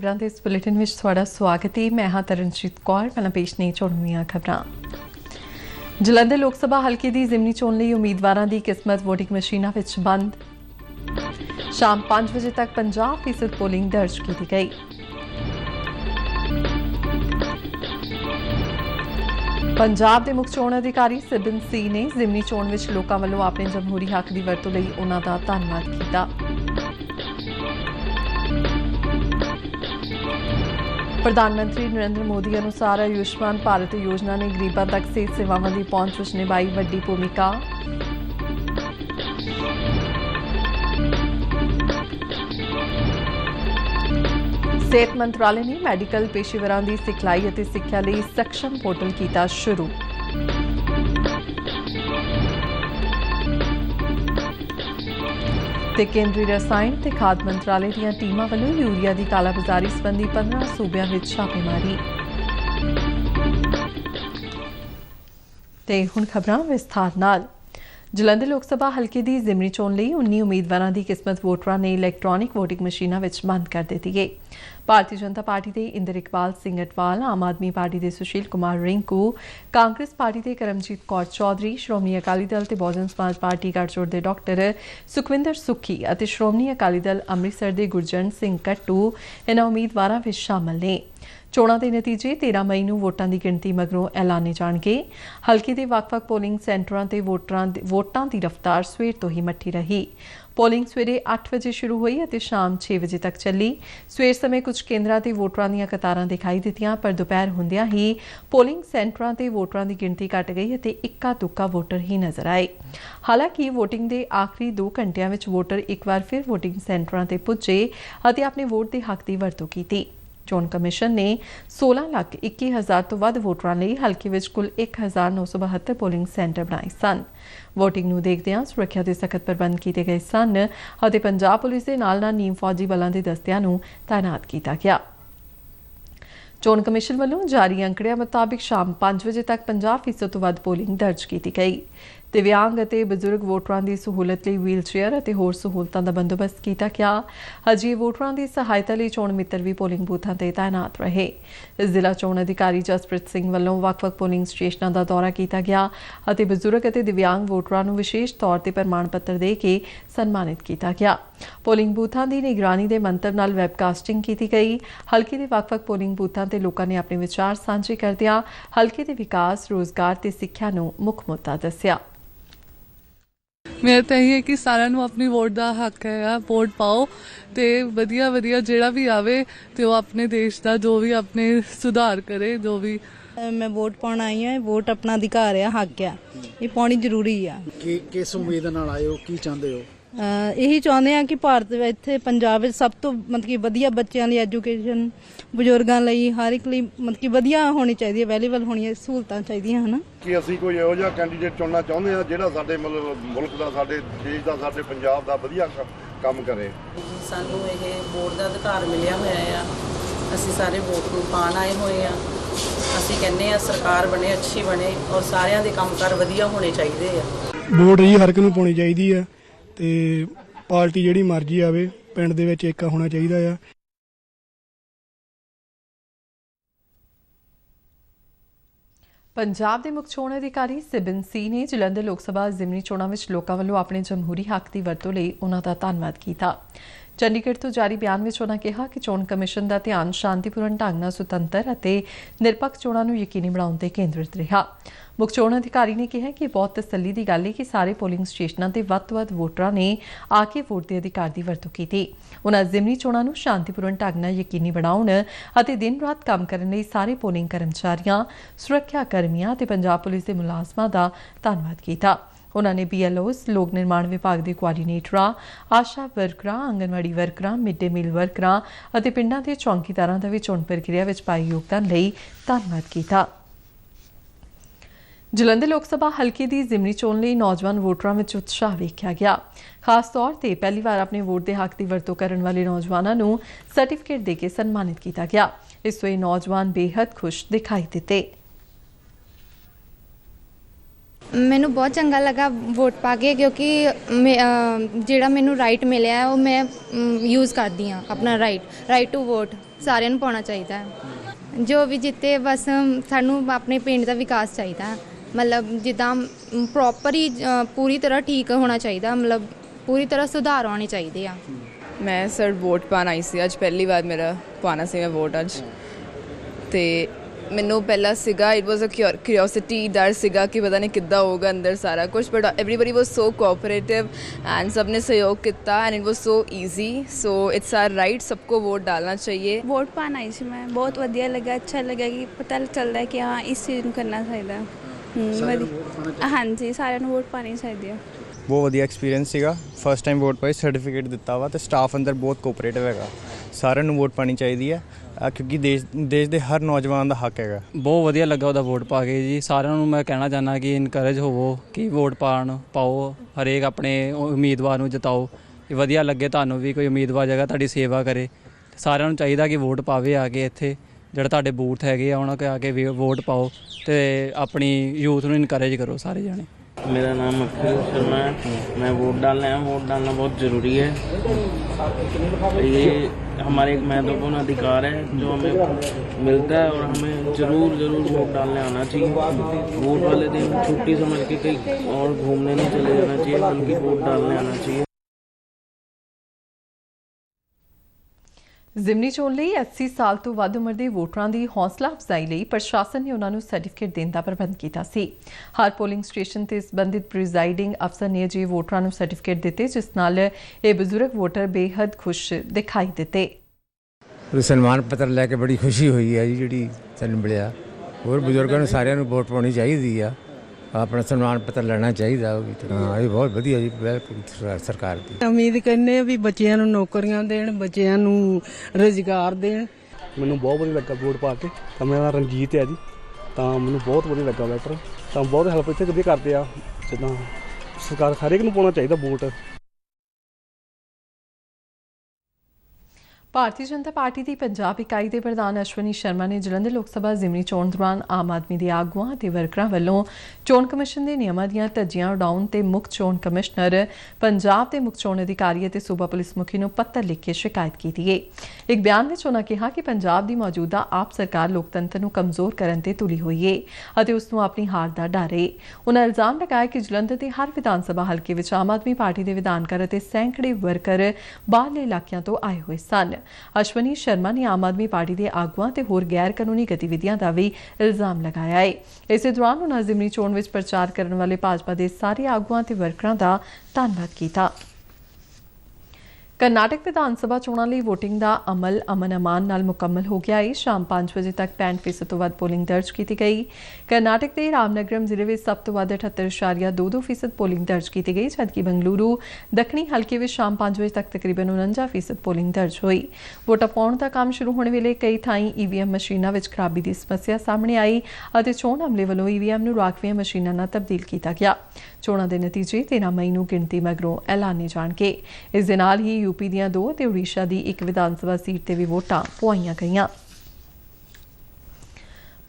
खबरों के इस बुलेटिन में थोड़ा स्वागत है। मैं हाँ तरनजीत कौर। पहला पेश ने चुनवीं खबरां। जलंधर लोक सभा हल्के की जिमनी चोण लई उम्मीदवारों की किस्मत वोटिंग मशीनों में बंद। शाम 5 बजे तक 50% पोलिंग दर्ज की गई। पंजाब के मुख्य चोण अधिकारी सिबन सी ने जिमनी चोण में लोगों वालों अपने जमहूरी हक की वरतों लई उन्हां दा धन्नवाद किया। प्रधानमंत्री नरेंद्र मोदी अनुसार आयुष्मान भारत योजना ने गरीबों तक सेहत सेवाओं की पहुंच में निभाई वड्डी भूमिका। सेहत मंत्रालय ने मैडिकल पेशेवरों की सिखलाई और सिक्ख्या लई सक्षम पोर्टल किया शुरू। केंद्रीय रसायन ते खाद मंत्रालय ਦੀਆਂ ਟੀਮਾਂ ਵੱਲੋਂ यूरिया की कालाबाजारी संबंधी 15 सूबਿਆਂ ਵਿੱਚ ਛਾਪੇਮਾਰੀ। ਤੇ ਹੁਣ ਖਬਰਾਂ ਵਿਸਥਾਰ ਨਾਲ। जलंधर लोक सभा हल्के की जिमनी चोण लई 19 उम्मीदवारों की किस्मत वोटरों ने इलैक्ट्रॉनिक वोटिंग मशीनों में बंद कर दी है। भारतीय जनता पार्टी के इंदर इकबाल सिंह अटवाल, आम आदमी पार्टी के सुशील कुमार रिंकू, कांग्रेस पार्टी के करमजीत कौर चौधरी, श्रोमणी अकाली दल ते बहुजन समाज पार्टी गढ़चोड़ के डॉक्टर सुखविंदर सुक्खी और श्रोमणी अकाली दल अमृतसर के गुरजन सिंह कट्टू इन्हां उम्मीदवारों में शामिल ने। चोणां के नतीजे 13 मई को वोटां की गिणती मगरों ऐलाने जाणगे। हल्के के ਵੱਖ-ਵੱਖ पोलिंग सेंटरां ते वोटां की रफ्तार सवेर तो ही मठी रही। पोलिंग सवेरे 8 बजे शुरू हुई और शाम 6 बजे तक चली। सवेर समय कुछ केंद्रां ते वोटरां दीयां कतारां दिखाई दित्तियां, पर दोपहर हुंदियां ही पोलिंग सेंटरां ते वोटरां की गिणती घट गई और इक्का दुक्का वोटर ही नजर आए। हालांकि वोटिंग के आखिरी 2 घंटिया में वोटर एक बार फिर वोटिंग सेंटरां ते पुजे और अपने वोट के हक की वरतों की। चोण कमिशन ने 16,21,000 तो वध वोटरां लई हल्के विच कुल 1,972 पोलिंग सेंटर बनाए सन। वोटिंग नूं देखदिआं सुरक्षा के सख्त प्रबंध किए गए सन और पंजाब पुलिस के नाल नीम फौजी बलों के दस्तिਆਂ नूं तैनात किया गया। चोण कमिशन वालों जारी अंकड़ियां मुताबिक शाम 5 बजे तक 50% तो वध पोलिंग दर्ज की गई। दिव्यांग और बजुर्ग वोटरों की सहूलत लिए व्हील चेयर और होर सहूलतों का बंदोबस्त किया गया। अजे वोटरों की सहायता लिए चोण मित्र भी पोलिंग बूथों पर तैनात रहे। जिला चोण अधिकारी जसप्रीत सिंह वालों ਵੱਖ-ਵੱਖ पोलिंग स्टेशनों का दौरा किया गया और बजुर्ग और दिव्यांग वोटरों को विशेष तौर पर प्रमाण पत्र दे के सन्मानित किया गया। पोलिंग बूथों की निगरानी के मंतव नाल वैबकास्टिंग की गई। हल्के के ਵੱਖ-ਵੱਖ पोलिंग बूथों पर लोगों ने अपने विचार साझे करदिआं हल्के के विकास, रोजगार ते सिक्ख्या नूं मुख मुद्दा दस्सिआ। मेरा तो यही है कि सारिਆਂ ਨੂੰ अपनी वोट का हक है, वोट पाओ तो वधिया वधिया ਜਿਹੜਾ भी आवे तो अपने देश का जो भी अपने सुधार करे। जो भी मैं वोट पाउण आई हाँ, वोट अपना अधिकार है, हक है, ये पाउणी जरूरी है। किस उम्मीद नाल आए हो, की चाहते हो? यही चाहते हैं कि भारत इत्थे पंजाब विच सब तो मतलब कि वधिया बच्चों की एजुकेशन, बजुर्गों लई हर एक लई मतलब कि वधिया होनी चाहिए, अवेलेबल होनी सहूलतां चाहिए है ना। कि असीं कोई इहो जिहा कैंਡੀਡੇਟ चुनना चाहुंदे हां जिहड़ा साडे मतलब मुल्क दा, साडे देश दा, साडे पंजाब दा वधिया काम करे। सानू ये वोट का अधिकार मिलिया होया आ, असीं सारे वोट नूं पाण आए होए आ। असीं कहने आ सरकार बने, अच्छी बने और सारिਆਂ ਦੇ ਕੰਮਕਾਰ ਵਧੀਆ ਹੋਣੇ ਚਾਹੀਦੇ ਆ। वोट ही हर एक नूं पाउणी चाहीदी आ ਤੇ ਪਾਰਟੀ ਜਿਹੜੀ ਮਰਜ਼ੀ ਆਵੇ ਪਿੰਡ ਦੇ ਵਿੱਚ ਏਕਾ ਹੋਣਾ ਚਾਹੀਦਾ ਆ। पंजाब के मुख्य चोण अधिकारी सिबन सी ने जलंधर लोक सभा जिमनी चोणों में लोगों वालों अपने जमहूरी हक की वरतों लई उन्हां दा धन्नवाद किया। चंडीगढ़ तो जारी बयान में उन्होंने कहा कि चोण कमिशन का ध्यान शांतिपूर्ण ढंग नाल सुतंत्र और निरपक्ष चोणों नूं यकीनी बनाउण ते केंद्रित रहा। मुख्य चोण अधिकारी ने कहा कि बहुत तसल्ली की गल है कि सारे पोलिंग स्टेशनों से वध तो वध वोटरां ने आके वोट के अधिकार की वरतों की। उन्होंने जिमनी चोणों नूं शांतिपूर्ण ढंग नाल यकीनी बनाउण अते दिन रात काम करने लई सारे पोलिंग कर्मचारियों, सुरक्षा कर्मियों ते पंजाब पुलिस के मुलाजमां का धन्नवाद किया। उन्होंने BLOs, लोक निर्माण विभाग के कोआर्डीनेटरां, आशा वर्करां, आंगनवाड़ी वर्करां, मिड डे मील वर्करां और पिंडां के चौकीदारां का भी चोण प्रक्रिया में पाए योगदान लई धन्नवाद किया। जलंधर लोक सभा हल्के की जिमनी चोण लई नौजवान वोटरों में उत्साह वेख्या गया। खास तौर पर पहली बार अपने वोट के हक की वरतों करने वाले नौजवानों नूं सर्टिफिकेट दे के सन्मानित किया गया। इस वे नौजवान बेहद खुश दिखाई दिते। मैनू बहुत चंगा लगा वोट पा के, क्योंकि जिहड़ा मैनू राइट मिले वो मैं यूज़ करती हाँ, अपना राइट टू वोट। ਸਾਰਿਆਂ ਨੂੰ ਪਾਉਣਾ ਚਾਹੀਦਾ ਹੈ। ਜੋ ਵੀ ਜਿੱਤੇ ਬਸ ਸਾਨੂੰ ਆਪਣੇ ਪਿੰਡ ਦਾ ਵਿਕਾਸ ਚਾਹੀਦਾ ਹੈ। ਮਤਲਬ ਜਿੱਦਾਂ ਪ੍ਰੋਪਰ ਹੀ ਪੂਰੀ ਤਰ੍ਹਾਂ ਠੀਕ ਹੋਣਾ ਚਾਹੀਦਾ, ਮਤਲਬ ਪੂਰੀ ਤਰ੍ਹਾਂ ਸੁਧਾਰ ਆਉਣੇ ਚਾਹੀਦੇ ਆ। ਮੈਂ ਸਰ ਵੋਟ ਪਾਉਣ ਆਈ ਸੀ ਅੱਜ, ਪਹਿਲੀ ਵਾਰ ਮੇਰਾ ਪਾਉਣਾ ਸੀ ਮੈਂ ਵੋਟ ਅੱਜ। ਅਤੇ ਮੈਨੂੰ ਪਹਿਲਾਂ ਸੀਗਾ ਇਟ ਵਾਜ਼ ਅ ਕਿਉਰਿਓਸਿਟੀ, ਡਰ ਸੀਗਾ ਕਿ ਪਤਾ ਨਹੀਂ ਕਿੱਦਾਂ ਹੋਊਗਾ ਅੰਦਰ ਸਾਰਾ ਕੁਛ, but everybody was so cooperative and ਸਭ ਨੇ सहयोग ਕੀਤਾ and it was so easy. So it's are right, सबको वोट डालना चाहिए। ਵੋਟ ਪਾਉਣ ਆਈ ਸੀ ਮੈਂ, ਬਹੁਤ ਵਧੀਆ ਲੱਗਾ, ਅੱਛਾ ਲੱਗਾ ਕਿ ਪਤਾ ਚੱਲਦਾ ਕਿ ਹਾਂ ਇਸ ਚੀਜ਼ ਨੂੰ ਕਰਨਾ ਚਾਹੀਦਾ। ਹਾਂਜੀ, ਸਾਰਿਆਂ ਨੂੰ ਵੋਟ ਪਾਉਣੀ ਚਾਹੀਦੀ ਆ। ਬਹੁਤ ਵਧੀਆ ਐਕਸਪੀਰੀਅੰਸ ਸੀਗਾ, ਫਸਟ ਟਾਈਮ ਵੋਟ ਪਾਈ, ਸਰਟੀਫਿਕੇਟ ਦਿੱਤਾ ਵਾ, ਅਤੇ ਸਟਾਫ ਅੰਦਰ ਬਹੁਤ ਕੋਆਪਰੇਟਿਵ ਹੈਗਾ। ਸਾਰਿਆਂ ਨੂੰ ਵੋਟ ਪਾਉਣੀ ਚਾਹੀਦੀ ਹੈ ਕਿਉਂਕਿ ਦੇਸ਼ ਦੇ ਹਰ ਨੌਜਵਾਨ ਦਾ ਹੱਕ ਹੈਗਾ। ਬਹੁਤ ਵਧੀਆ ਲੱਗਾ ਉਹਦਾ ਵੋਟ ਪਾ ਕੇ ਜੀ। ਸਾਰਿਆਂ ਨੂੰ ਮੈਂ ਕਹਿਣਾ ਚਾਹੁੰਦਾ ਕਿ ਇਨਕਰੇਜ ਹੋਵੋ ਕਿ ਵੋਟ ਪਾਓ, ਹਰੇਕ ਆਪਣੇ ਉਮੀਦਵਾਰ ਨੂੰ ਜਿਤਾਓ। ਵਧੀਆ ਲੱਗੇ ਤੁਹਾਨੂੰ ਵੀ ਕੋਈ ਉਮੀਦਵਾਰ ਜਗ੍ਹਾ ਤੁਹਾਡੀ ਸੇਵਾ ਕਰੇ। ਸਾਰਿਆਂ ਨੂੰ ਚਾਹੀਦਾ ਕਿ ਵੋਟ ਪਾਵੇ ਆ ਕੇ ਇੱਥੇ, ਜਿਹੜਾ ਤੁਹਾਡੇ ਬੂਥ ਹੈਗੇ ਆ ਉਹਨਾਂ ਕੋਲ ਆ ਕੇ ਵੀ ਵੋਟ ਪਾਓ ਅਤੇ ਆਪਣੀ ਯੂਥ ਨੂੰ ਇਨਕਰੇਜ ਕਰੋ ਸਾਰੇ ਜਾਣੇ। मेरा नाम अखिल शर्मा है, मैं वोट डालने आया। वोट डालना बहुत ज़रूरी है, ये हमारे एक महत्वपूर्ण अधिकार है जो हमें मिलता है और हमें ज़रूर वोट डालने आना चाहिए। वोट वाले दिन छुट्टी समझ के कहीं और घूमने नहीं चले जाना चाहिए, बल्कि वोट डालने आना चाहिए। ਜ਼ਿਮਨੀ ਚੋਣ ਲਈ 80 ਸਾਲ ਤੋਂ ਵੱਧ ਉਮਰ ਦੇ ਵੋਟਰਾਂ ਦੀ ਹੌਸਲਾ ਅਫਜ਼ਾਈ ਲਈ ਪ੍ਰਸ਼ਾਸਨ ਨੇ ਉਹਨਾਂ ਨੂੰ ਸਰਟੀਫਿਕੇਟ ਦੇਣ ਦਾ ਪ੍ਰਬੰਧ ਕੀਤਾ ਸੀ। ਹਰ ਪੋਲਿੰਗ ਸਟੇਸ਼ਨ ਤੇ ਸੰਬੰਧਿਤ ਪ੍ਰੀਜ਼ਾਈਡਿੰਗ ਅਫਸਰ ਨੇ ਅਜਿਹੇ ਵੋਟਰਾਂ ਨੂੰ ਸਰਟੀਫਿਕੇਟ ਦਿੱਤੇ, ਜਿਸ ਨਾਲ ਇਹ ਬਜ਼ੁਰਗ ਵੋਟਰ ਬੇਹੱਦ ਖੁਸ਼ ਦਿਖਾਈ ਦਿੱਤੇ। ਸਨਮਾਨ ਪੱਤਰ ਲੈ ਕੇ ਬੜੀ ਖੁਸ਼ੀ ਹੋਈ ਹੈ ਜੀ, ਜਿਹੜੀ ਸਾਨੂੰ ਮਿਲਿਆ। ਹੋਰ ਬਜ਼ੁਰਗਾਂ ਨੂੰ ਸਾਰਿਆਂ ਨੂੰ ਵੋਟ ਪਾਉਣੀ ਚਾਹੀਦੀ ਆ, ਆਪਣਾ ਸਨਮਾਨ ਪੱਤਰ ਲੈਣਾ ਚਾਹੀਦਾ। ਹਾਂ, ਇਹ ਬਹੁਤ ਵਧੀਆ ਜੀ, ਬਿਲਕੁਲ ਸਰਕਾਰ ਦੀ। ਉਮੀਦ ਕਰਨੇ ਵੀ ਬੱਚਿਆਂ ਨੂੰ ਨੌਕਰੀਆਂ ਦੇਣ, ਬੱਚਿਆਂ ਨੂੰ ਰੁਜ਼ਗਾਰ ਦੇਣ। ਮੈਨੂੰ ਬਹੁਤ ਵਧੀਆ ਲੱਗਾ ਵੋਟ ਪਾ ਕੇ। ਤਾਂ ਮੇਰਾ ਰਣਜੀਤ ਹੈ ਜੀ, ਤਾਂ ਮੈਨੂੰ ਬਹੁਤ ਵਧੀਆ ਲੱਗਾ ਬੈਟਰ, ਤਾਂ ਬਹੁਤ ਹੈਲਪ ਇੱਥੇ ਵਧੀਆ ਕਰਦੇ ਆ। ਜਿੱਦਾਂ ਸਰਕਾਰ ਹਰੇਕ ਨੂੰ ਪਾਉਣਾ ਚਾਹੀਦਾ ਵੋਟ। ਭਾਰਤੀ ਜਨਤਾ ਪਾਰਟੀ ਦੀ ਪੰਜਾਬ ਇਕਾਈ ਦੇ ਪ੍ਰਧਾਨ ਅਸ਼ਵਨੀ ਸ਼ਰਮਾ ਨੇ ਜਲੰਧਰ ਲੋਕ ਸਭਾ ਜ਼ਿਮਨੀ ਚੋਣ ਦੌਰਾਨ ਆਮ ਆਦਮੀ ਦੇ ਆਗੂਆਂ ਅਤੇ ਵਰਕਰਾਂ ਵੱਲੋਂ ਚੋਣ ਕਮਿਸ਼ਨ ਦੇ ਨਿਯਮਾਂ ਦੀਆਂ ਧੱਜੀਆਂ ਉਡਾਉਣ ਤੇ ਮੁੱਖ ਚੋਣ ਕਮਿਸ਼ਨਰ ਪੰਜਾਬ ਦੇ ਮੁੱਖ ਚੋਣ ਅਧਿਕਾਰੀ ਅਤੇ ਸੂਬਾ ਪੁਲਿਸ ਮੁਖੀ ਨੂੰ ਪੱਤਰ ਲਿਖ ਕੇ ਸ਼ਿਕਾਇਤ ਕੀਤੀ ਹੈ। ਇੱਕ ਬਿਆਨ ਵਿੱਚ ਉਨ੍ਹਾਂ ਕਿਹਾ ਕਿ ਪੰਜਾਬ ਦੀ ਮੌਜੂਦਾ ਆਪ ਸਰਕਾਰ ਲੋਕਤੰਤਰ ਨੂੰ ਕਮਜ਼ੋਰ ਕਰਨ ਤੇ ਤੁਲੀ ਹੋਈ ਹੈ ਅਤੇ ਉਸ ਨੂੰ ਆਪਣੀ ਹਾਰ ਦਾ ਡਰ ਹੈ। ਉਨ੍ਹਾਂ ਇਲਜ਼ਾਮ ਲਗਾਇਆ ਕਿ ਜਲੰਧਰ ਦੇ ਹਰ ਵਿਧਾਨ ਸਭਾ ਹਲਕੇ ਵਿੱਚ ਆਮ ਆਦਮੀ ਪਾਰਟੀ ਦੇ ਵਿਧਾਨਕਾਰ ਅਤੇ ਸੈਂਕੜੇ ਵਰਕਰ ਬਾਹਰਲੇ ਇਲਾਕਿਆਂ ਤੋਂ ਆਏ ਹੋਏ ਸਨ। ਅਸ਼ਵਨੀ ਸ਼ਰਮਾ ਨੇ ਆਮ ਆਦਮੀ ਪਾਰਟੀ ਦੇ ਆਗੂਆਂ ਤੇ ਹੋਰ ਗੈਰ ਕਾਨੂੰਨੀ ਗਤੀਵਿਧੀਆਂ ਦਾ ਵੀ ਇਲਜ਼ਾਮ ਲਗਾਇਆ ਹੈ। ਇਸੇ ਦੌਰਾਨ ਉਨ੍ਹਾਂ ਜ਼ਿਮਨੀ ਚੋਣ ਵਿੱਚ ਪ੍ਰਚਾਰ ਕਰਨ ਵਾਲੇ ਭਾਜਪਾ ਦੇ ਸਾਰੇ ਆਗੂਆਂ ਤੇ ਵਰਕਰਾਂ ਦਾ ਧੰਨਵਾਦ ਕੀਤਾ। ਕਰਨਾਟਕ ਵਿਧਾਨ ਸਭਾ ਚੋਣਾਂ ਲਈ ਵੋਟਿੰਗ ਦਾ ਅਮਲ ਅਮਨ ਅਮਾਨ ਨਾਲ ਮੁਕੰਮਲ ਹੋ ਗਿਆ ਹੈ। ਸ਼ਾਮ 5 ਵਜੇ ਤੱਕ 65% ਤੋਂ ਵੱਧ ਪੋਲਿੰਗ ਦਰਜ ਕੀਤੀ ਗਈ। ਕਰਨਾਟਕ ਦੇ ਰਾਮਨਗਰਮ ਜ਼ਿਲ੍ਹੇ ਵਿੱਚ ਸਭ ਤੋਂ ਵੱਧ 78.22% ਪੋਲਿੰਗ ਦਰਜ ਕੀਤੀ ਗਈ, ਜਦਕਿ ਬੰਗਲੁਰੂ ਦੱਖਣੀ ਹਲਕੇ ਵਿੱਚ ਸ਼ਾਮ 5 ਵਜੇ ਤੱਕ ਤਕਰੀਬਨ 49% ਪੋਲਿੰਗ ਦਰਜ ਹੋਈ। ਵੋਟਾਂ ਪਾਉਣ ਦਾ ਕੰਮ ਸ਼ੁਰੂ ਹੋਣ ਵੇਲੇ ਕਈ ਥਾਈਂ ਈਵੀਐਮ ਮਸ਼ੀਨਾਂ ਵਿੱਚ ਖਰਾਬੀ ਦੀ ਸਮੱਸਿਆ ਸਾਹਮਣੇ ਆਈ ਅਤੇ ਚੋਣ ਅਮਲੇ ਵੱਲੋਂ ਈਵੀਐਮ ਨੂੰ ਰਾਖਵੀਆਂ ਮਸ਼ੀਨਾਂ ਨਾਲ ਤਬਦੀਲ ਕੀਤਾ ਗਿਆ। ਚੋਣਾਂ ਦੇ ਨਤੀਜੇ 13 ਮਈ ਨੂੰ ਗਿਣਤੀ ਮਗਰੋਂ ਐਲਾਨੇ ਜਾਣਗੇ। ਇਸ ਦੇ ਨਾਲ ਹੀ यूपी ਦੀਆਂ 2 ਤੇ ਉੜੀਸਾ ਦੀ 1 ਵਿਧਾਨ ਸਭਾ ਸੀਟ ਤੇ ਵੀ ਵੋਟਾਂ ਪਵਾਈਆਂ ਗਈਆਂ।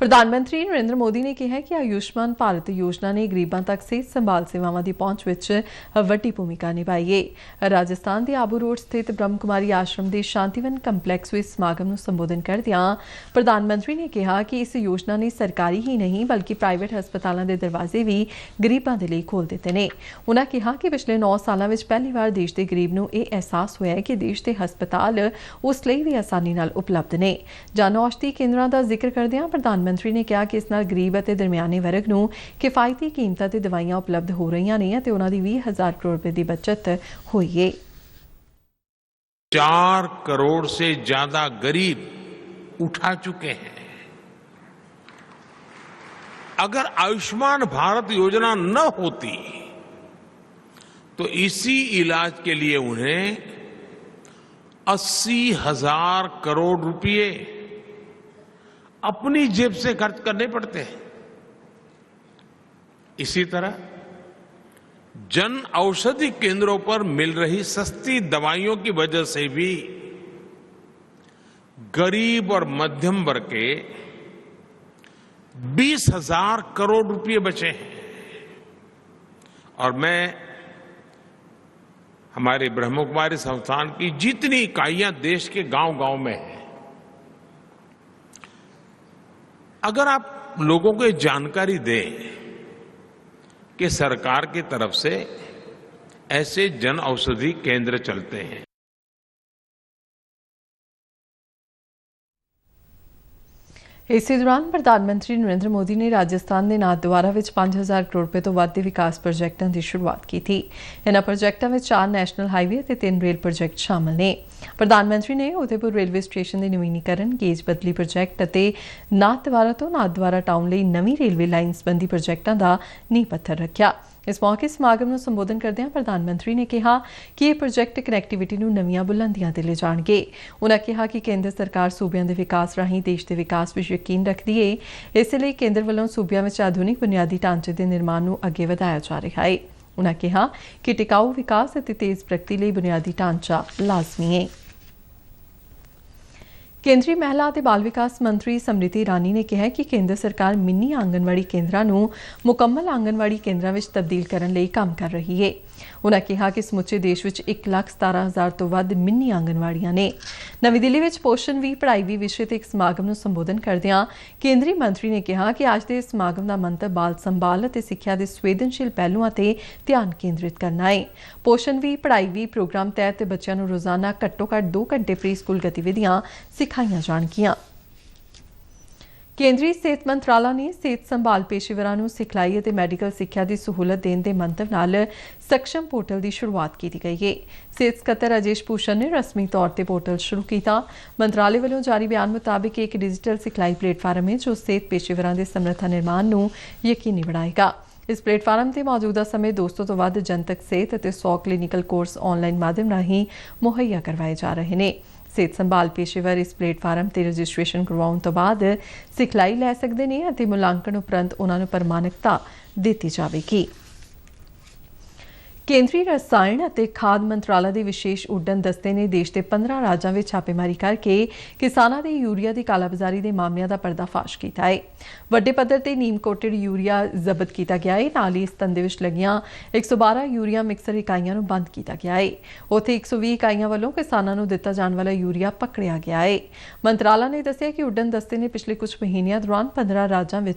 ਪ੍ਰਧਾਨ ਮੰਤਰੀ ਨਰਿੰਦਰ ਮੋਦੀ ਨੇ ਕਿਹਾ ਕਿ ਆਯੁਸ਼ਮਾਨ ਭਾਰਤ ਯੋਜਨਾ ਨੇ ਗਰੀਬਾਂ ਤੱਕ ਸਿਹਤ ਸੰਭਾਲ ਸੇਵਾਵਾਂ ਦੀ ਪਹੁੰਚ ਵਿੱਚ ਵੱਡੀ ਭੂਮਿਕਾ ਨਿਭਾਈ ਹੈ। ਰਾਜਸਥਾਨ ਦੇ ਆਬੂ ਰੋਡ ਸਥਿਤ ਬ੍ਰਹਮ ਕੁਮਾਰੀ ਆਸ਼ਰਮ ਦੇ ਸ਼ਾਂਤੀਵਨ ਕੰਪਲੈਕਸ ਵਿੱਚ ਸਮਾਗਮ ਨੂੰ ਸੰਬੋਧਨ ਕਰਦਿਆਂ ਪ੍ਰਧਾਨ ਮੰਤਰੀ ਨੇ ਕਿਹਾ ਕਿ ਇਸ ਯੋਜਨਾ ਨੇ ਸਰਕਾਰੀ ਹੀ ਨਹੀਂ ਬਲਕਿ ਪ੍ਰਾਈਵੇਟ ਹਸਪਤਾਲਾਂ ਦੇ ਦਰਵਾਜ਼ੇ ਵੀ ਗਰੀਬਾਂ ਦੇ ਲਈ ਖੋਲ੍ਹ ਦਿੱਤੇ ਨੇ। ਉਨ੍ਹਾਂ ਕਿਹਾ ਕਿ ਪਿਛਲੇ 9 ਸਾਲਾਂ ਵਿੱਚ ਪਹਿਲੀ ਵਾਰ ਦੇਸ਼ ਦੇ ਗਰੀਬ ਨੂੰ ਇਹ ਅਹਿਸਾਸ ਹੋਇਆ ਹੈ ਕਿ ਦੇਸ਼ ਦੇ ਹਸਪਤਾਲ ਉਸ ਲਈ ਵੀ ਆਸਾਨੀ ਨਾਲ ਉਪਲਬਧ ਨੇ। ਜਨ ਔਸ਼ਧੀ ਕੇਂਦਰਾਂ ਦਾ ਜ਼ਿਕਰ ਕਰਦਿਆਂ ਪ੍ਰਧਾਨ ਮੰਤਰੀ ਨੇ ਕਿਹਾ ਕਿ ਇਸ ਨਾਲ ਗਰੀਬ ਅਤੇ ਦਰਮਿਆਨੇ ਵਰਗ ਨੂੰ ਕਿਫਾਇਤੀ ਕੀਮਤਾਂ ਤੇ ਦਵਾਈਆਂ ਉਪਲਬਧ ਹੋ ਰਹੀਆਂ ਨੇ ਅਤੇ ਉਹਨਾਂ ਦੀ 20,000 ਕਰੋੜ ਰੁਪਏ ਦੀ ਬਚਤ ਹੋਈ ਹੈ। 4 करोड़ से ज्यादा गरीब उठा चुके हैं। अगर आयुष्मान भारत योजना न होती तो इसी इलाज के लिए उन्हें 80,000 करोड़ रुपए अपनी जेब से खर्च करने पड़ते हैं। इसी तरह जन औषधि केंद्रों पर मिल रही सस्ती दवाइयों की वजह से भी गरीब और मध्यम वर्ग के 20,000 करोड़ रुपए बचे हैं। और मैं हमारे ब्रह्म कुमारी संस्थान की जितनी इकाइयां देश के गांव-गांव में हैं, अगर आप लोगों को ये जानकारी दें कि सरकार की तरफ से ऐसे जन औषधि केंद्र चलते हैं। इसी दौरान प्रधानमंत्री नरेंद्र मोदी ने राजस्थान के नाथद्वारा 5000 करोड़ रुपए तो वध के विकास प्रोजेक्टों की शुरुआत की थी। इन्होंने प्रोजेक्टों में 4 नैशनल हाईवे और 3 रेल प्रोजेक्ट शामिल ने। प्रधानमंत्री ने उदयपुर रेलवे स्टेशन के नवीनीकरण, गेज बदली प्रोजेक्ट और नाथद्वारा तो नाथद्वारा टाउन लिए नवी रेलवे लाइन संबंधी प्रोजेक्टों का नींह पत्थर रखा। इस मौके समागम में संबोधन करदਿਆਂ प्रधानमंत्री ने कहा कि ये प्रोजेक्ट कनैक्टिविटी ਨੂੰ ਨਵੀਆਂ ਬੁਲੰਦੀਆਂ ਤੇ ਲੈ ਜਾਣਗੇ। उन्होंने कहा कि केंद्र सरकार सूबिਆਂ ਦੇ विकास ਰਾਹੀਂ देश के विकास ਵਿੱਚ यकीन रखती है, इसलिए केंद्र ਵੱਲੋਂ सूबिਆਂ ਵਿੱਚ आधुनिक बुनियादी ढांचे के निर्माण ਨੂੰ ਅੱਗੇ ਵਧਾਇਆ ਜਾ ਰਿਹਾ है। उन्होंने कहा कि टिकाऊ विकास और तेज प्रगति लिए बुनियादी ढांचा लाजमी है। केंद्रीय महिला और बाल विकास मंत्री स्मृति ईरानी ने कहा कि केंद्र सरकार मिनी आंगनवाड़ी केंद्रों को मुकम्मल आंगनवाड़ी केंद्रों में तब्दील करने लिए काम कर रही है। उन्होंने कहा कि समुचे देश में 1,17,000 तो वध मिनी आंगनवाड़ियां ने। नवी दिल्ली में पोषण भी पढ़ाई भी विषय ते एक समागम में संबोधन करदਿਆਂ केंद्रीय मंत्री ने कहा कि अज के समागम का मंतव बाल संभाल और सिक्ख्या के संवेदनशील पहलुओं पर ध्यान केंद्रित करना है। पोषण भी पढ़ाई भी प्रोग्राम तहत बच्चों को रोजाना घट्टो घट्ट 2 घंटे प्री स्कूल गतिविधियां सिखाईयां जाणगियां। केंद्रीय सेहत मंत्रालय ने सेहत संभाल पेशेवरों को सिखलाई और मैडिकल सिक्ख्या की सहूलत देने के मंतव नाल सक्षम पोर्टल की शुरुआत की गई है। सेहत सकत्तर राजेश भूषण ने रस्मी तौर पर पोर्टल शुरू किया। मंत्रालय वालों जारी बयान मुताबिक एक डिजिटल सिखलाई प्लेटफार्म है जो सेहत पेशेवरों के समर्था निर्माण को यकीनी बनाएगा। इस प्लेटफार्म से मौजूदा समय 200 तो वध जनतक सेहत और 100 क्लीनिकल कोर्स ऑनलाइन माध्यम राही मुहैया करवाए जा रहे हैं। सेहत संभाल पेशेवर इस प्लेटफार्म से रजिस्ट्रेशन करवाने तो बाद सिखलाई लै सकते हैं और मुलांकन उपरंत उन्होंने प्रमाणिकता दी जाएगी। केंद्रीय रसायन और खाद मंत्रालय के विशेष उड्डन दस्ते ने देश के 15 राज्यों में छापेमारी करके किसानों के यूरिया की कालाबाजारी के मामलों का पर्दाफाश किया है। वड्डे पद्धर ते नीम कोटेड यूरिया जब्त किया गया है। नाल ही इस धंधे विच लगियां 112 यूरिया मिक्सर इकाइयां बंद किया गया है। उत्थे 120 इकाइयां वालों किसानों को दिता जाने वाला यूरिया पकड़िया गया है। मंत्रालय ने दस्सिया कि उड्डन दस्ते ने पिछले कुछ महीनों दौरान 15 राज्यों में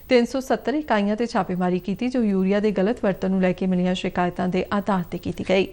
370 इकाइयां ते छापेमारी की जो यूरिया के गलत वरतों को लैके मिलियां शिकायतों के आधार पर की गई।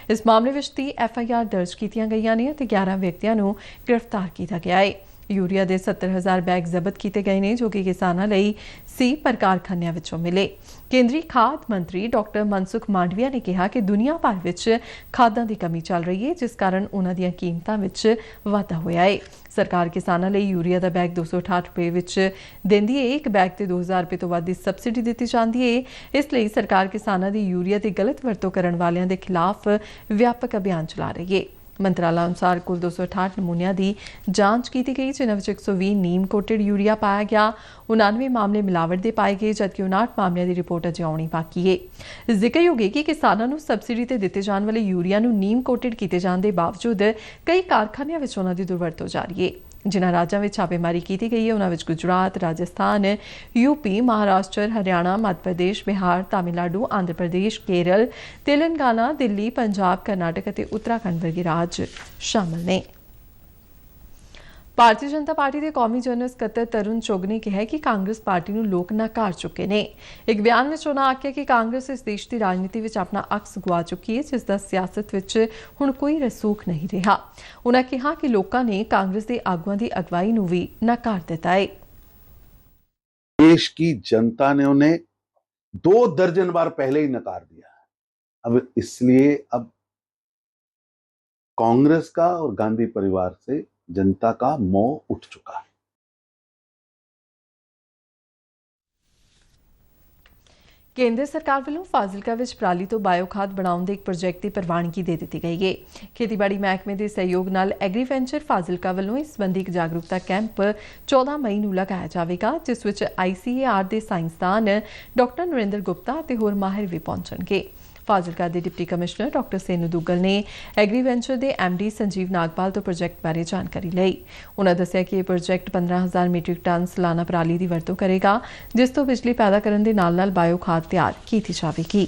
इस मामले में 30 FIR दर्ज की गई ने 11 व्यक्तियों को गिरफ्तार किया गया है। यूरिया के 70,000 बैग जब्त किए गए हैं जो कि किसानों लिए सी पर कारखानियां विचों मिले। केंद्रीय खाद मंत्री डॉक्टर मनसुख मांडविया ने कहा कि दुनिया भर में खादां की कमी चल रही है जिस कारण उन्हां दीयां कीमतां विच वाधा होया है। सरकार किसानों लिए यूरिया का बैग 268 रुपए विच देंदी है। एक बैग ते 2,000 रुपए तो वध दी सबसिडी दी जाती है। इसलिए सरकार किसानों की यूरिया की गलत वरतों करने वालों के खिलाफ व्यापक अभियान चला रही है। मंत्रालय अनुसार कुल 268 नमूनियां की जांच की गई जिन्हां विच 120 नीम कोटेड यूरिया पाया गया। 99 मामले मिलावट के पाए गए जबकि 59 मामलों की रिपोर्ट अजे आनी बाकी है। जिक्रयोग है कि किसानों को सबसिडी से दिते जाने वाले यूरिया नीम कोटेड किए जाने के बावजूद कई कारखानियां विच उन्हां दी दुरवरतों जारी है। जिन्हां राज्यों में छापेमारी की गई है उन्हां विच गुजरात, राजस्थान, यूपी, महाराष्ट्र, हरियाणा, मध्य प्रदेश, बिहार, तमिलनाडु, आंध्र प्रदेश, केरल, तेलंगाना, दिल्ली, पंजाब, कर्नाटक और उत्तराखंड वर्गे राज्य शामिल ने। भारतीय जनता पार्टी के कौमी जनरल सकत्तर तरुण चुग ने कहा कि कांग्रेस पार्टी को लोग नकार चुके हैं। एक बयान में उन्होंने आख्या कि कांग्रेस इस देश की राजनीति में अपना अक्स गवा चुकी है जिसका सियासत में हुण कोई रसूख नहीं रहा। उन्होंने कहा कि लोगों ने कांग्रेस के आगुआं की अगवाई को भी नकार दिता है। देश की जनता ने उन्हें 2 दर्जन बार पहले ही नकार दिया। अब इसलिए अब कांग्रेस का और गांधी परिवार से जनता का मोह उठ चुका है। केंद्र सरकार वालों फाजिलका विच पराली तो बायो खाद बनाने के एक प्रोजेक्ट की प्रवानगी दे दी गई है। खेतीबाड़ी महकमे के सहयोग नाल एग्रीवेंचर फाजिलका वालों इस संबंधी एक जागरूकता कैंप 14 मई को लगाया जाएगा जिस विच ICAR के साइंसदान डॉक्टर नरेंद्र गुप्ता और होर माहिर भी पहुंचणगे। फाजिलका के deputy commissioner doctor say no Duggal ने एग्रीवेंचर के MD संजीव नागपाल तो प्रोजेक्ट बारे जानकारी ली। उन्होंने दस्सिया कि यह प्रोजेक्ट 15,000 मीट्रिक टन सालाना पराली की वरतों करेगा जिस तो बिजली पैदा करने के नाल बायो खाद तैयार की जाएगी।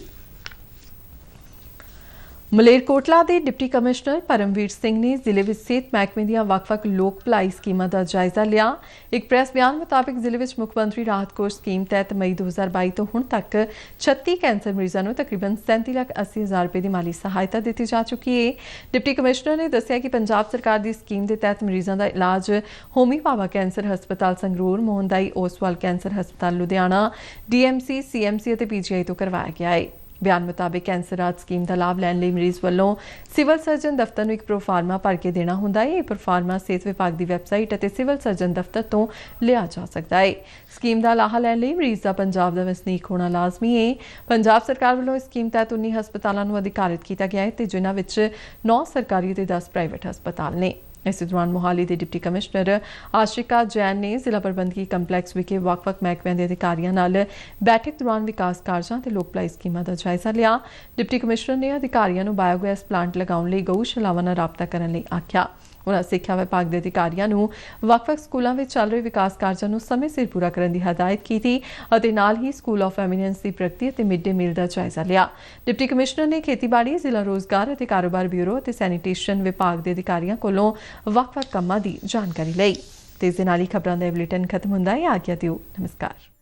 ਮਲੇਰਕੋਟਲਾ ਦੇ ਡਿਪਟੀ ਕਮਿਸ਼ਨਰ ਪਰਮਵੀਰ ਸਿੰਘ ਨੇ ਜ਼ਿਲ੍ਹੇ ਵਿੱਚ ਸਿਹਤ ਮਹਿਕਮੇ ਦੀਆਂ ਵੱਖ-ਵੱਖ ਲੋਕ ਭਲਾਈ ਸਕੀਮਾਂ ਦਾ ਜਾਇਜ਼ਾ ਲਿਆ। ਇੱਕ ਪ੍ਰੈਸ ਬਿਆਨ ਮੁਤਾਬਕ ਜ਼ਿਲ੍ਹੇ ਵਿੱਚ ਮੁੱਖ ਮੰਤਰੀ ਰਾਹਤ ਕੋਸ਼ ਸਕੀਮ ਤਹਿਤ ਮਈ 2022 ਤੋਂ ਹੁਣ ਤੱਕ 36 ਕੈਂਸਰ ਮਰੀਜ਼ਾਂ ਨੂੰ ਤਕਰੀਬਨ 37,80,000 ਰੁਪਏ ਦੀ ਮਾਲੀ ਸਹਾਇਤਾ ਦਿੱਤੀ ਜਾ ਚੁੱਕੀ ਹੈ। ਡਿਪਟੀ ਕਮਿਸ਼ਨਰ ਨੇ ਦੱਸਿਆ ਕਿ ਪੰਜਾਬ ਸਰਕਾਰ ਦੀ ਸਕੀਮ ਦੇ ਤਹਿਤ ਮਰੀਜ਼ਾਂ ਦਾ ਇਲਾਜ ਹੋਮੀ ਭਾਭਾ ਕੈਂਸਰ ਹਸਪਤਾਲ ਸੰਗਰੂਰ, ਮੋਹਨਦਾਈ ਓਸਵਾਲ ਕੈਂਸਰ ਹਸਪਤਾਲ ਲੁਧਿਆਣਾ, DMC, CMC ਅਤੇ PGI ਤੋਂ ਕਰਵਾਇਆ ਗਿਆ ਹੈ। ਬਿਆਨ ਮੁਤਾਬਕ ਕੈਂਸਰ ਰਾਜ ਸਕੀਮ ਦਾ ਲਾਭ ਲੈਣ ਲਈ ਮਰੀਜ਼ ਵੱਲੋਂ ਸਿਵਲ ਸਰਜਨ ਦਫ਼ਤਰ ਨੂੰ ਇੱਕ ਪ੍ਰੋਫਾਰਮਾ ਭਰ ਕੇ ਦੇਣਾ ਹੁੰਦਾ ਹੈ। ਇਹ ਪ੍ਰੋਫਾਰਮਾ ਸਿਹਤ ਵਿਭਾਗ ਦੀ ਵੈਬਸਾਈਟ ਅਤੇ ਸਿਵਲ ਸਰਜਨ ਦਫ਼ਤਰ ਤੋਂ ਲਿਆ ਜਾ ਸਕਦਾ ਹੈ। ਸਕੀਮ ਦਾ ਲਾਹਾ ਲੈਣ ਲਈ ਮਰੀਜ਼ ਦਾ ਪੰਜਾਬ ਦਾ ਵਸਨੀਕ ਹੋਣਾ ਲਾਜ਼ਮੀ ਹੈ। ਪੰਜਾਬ ਸਰਕਾਰ ਵੱਲੋਂ ਇਸ ਸਕੀਮ ਤਹਿਤ 19 ਹਸਪਤਾਲਾਂ ਨੂੰ ਅਧਿਕਾਰਿਤ ਕੀਤਾ ਗਿਆ ਹੈ ਤੇ ਜਿਨ੍ਹਾਂ ਵਿੱਚ 9 ਸਰਕਾਰੀ ਅਤੇ 10 ਪ੍ਰਾਈਵੇਟ ਹਸਪਤਾਲ ਨੇ। इस दौरान मोहाली के डिप्टी कमिश्नर आशिका जैन ने जिला प्रबंधकी कंपलैक्स विखे ਵੱਖ-ਵੱਖ महकमिਆਂ ਦੇ ਅਧਿਕਾਰੀਆਂ ਨਾਲ बैठक दौरान विकास ਕਾਰਜਾਂ ਤੇ ਲੋਕ ਭਲਾਈ ਸਕੀਮਾਂ ਦਾ ਜਾਇਜ਼ਾ ਲਿਆ। डिप्टी कमिश्नर ने ਅਧਿਕਾਰੀਆਂ ਨੂੰ ਬਾਇਓਗੈਸ ਪਲਾਂਟ ਲਗਾਉਣ ਲਈ ਗਊਸ਼ਾਲਾਵਾਂ ਨਾਲ ਰਾਬਤਾ ਕਰਨ ਲਈ ਆਖਿਆ। ਉਨ੍ਹਾਂ ਸਿੱਖਿਆ ਵਿਭਾਗ ਦੇ ਅਧਿਕਾਰੀਆਂ ਨੂੰ ਵੱਖ-ਵੱਖ ਸਕੂਲਾਂ ਵਿੱਚ ਚੱਲ ਰਹੇ ਵਿਕਾਸ ਕਾਰਜਾਂ ਨੂੰ ਸਮੇਂ ਸਿਰ ਪੂਰਾ ਕਰਨ ਦੀ ਹਦਾਇਤ ਕੀਤੀ ਅਤੇ ਨਾਲ ਹੀ ਸਕੂਲ ਆਫ ਐਮੀਨੈਂਸ ਦੀ ਪ੍ਰਗਤੀ ਅਤੇ ਮਿਡ ਡੇ ਮੀਲ ਦਾ ਜਾਇਜ਼ਾ ਲਿਆ। ਡਿਪਟੀ ਕਮਿਸ਼ਨਰ ਨੇ ਖੇਤੀਬਾੜੀ, ਜ਼ਿਲ੍ਹਾ ਰੋਜ਼ਗਾਰ ਅਤੇ ਕਾਰੋਬਾਰ ਬਿਊਰੋ ਅਤੇ ਸੈਨੀਟੇਸ਼ਨ ਵਿਭਾਗ ਦੇ ਅਧਿਕਾਰੀਆਂ ਕੋਲੋਂ ਵੱਖ-ਵੱਖ ਕੰਮਾਂ ਦੀ ਜਾਣਕਾਰੀ ਲਈ। ਤੇ ਇਸ ਦੇ ਨਾਲ ਹੀ ਖਬਰਾਂ ਦਾ ਬੁਲੇਟਿਨ ਖਤਮ ਹੁੰਦਾ ਹੈ। ਆਗਿਆ ਦਿਓ, ਨਮਸਕਾਰ।